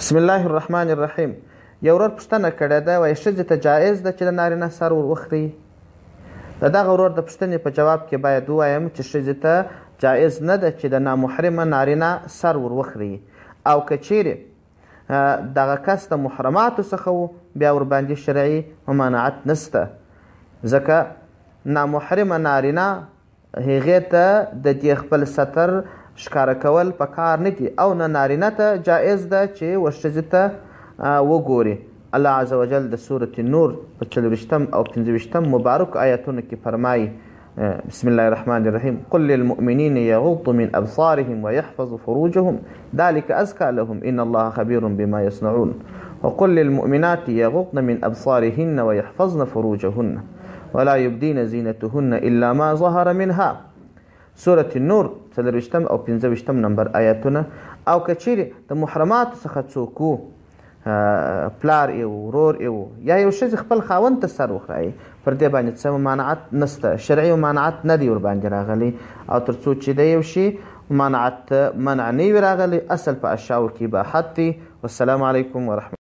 بسم الله الرحمن الرحیم. یو ورور پوښتنه کړې ده، وایي ښځې ته جایز ده چې د نارینه سر ور وخوري؟ د دغه ورور د پوښتنې په جواب کې باید ووایم چې ښځې ته جایز نه ده چې د نامحرمه نارینه سر ور وخوري، او که چیرې دغه کس د محرماتو څخه و بیا ورباندې شرعي ممانعت نشته، ځکه نامحرمه نارینه هغې ته د دې خپل ستر ښکاره کول په کار نه دي، او نه نارینه ته جایز ده چې ښځې ته وګوري. الله عز وجل د سورة نور په 40 او 15 مبارک آیاتونو کې فرمایي: بسم الله الرحمن الرحیم: قل للمؤمنین یغضوا من ابصارهم ويحفظوا فروجهم ذلك ازکى لهم ان الله خبیر بما یصنعون وقل للمؤمنات یغضن من ابصارهن ويحفظن فروجهن ولا يبدين زینتهن الا ما ظهر منها. سورة النور 40 او 15 نمبر آیاتونه. او که چیرې د محرماتو څخه څوک و، پلار یې ورور یې یا یو ښځې خپل خاوند ته سر وخورایي، پر دې باندې څه ممانعت نشته، شرعي ممانعت نه دی ورباندې راغلی، او تر څو چې د یو شي ممانعت منع نه وي راغلی، اصل په اشیاو کې اباحت دی. والسلام علیکم ورحمة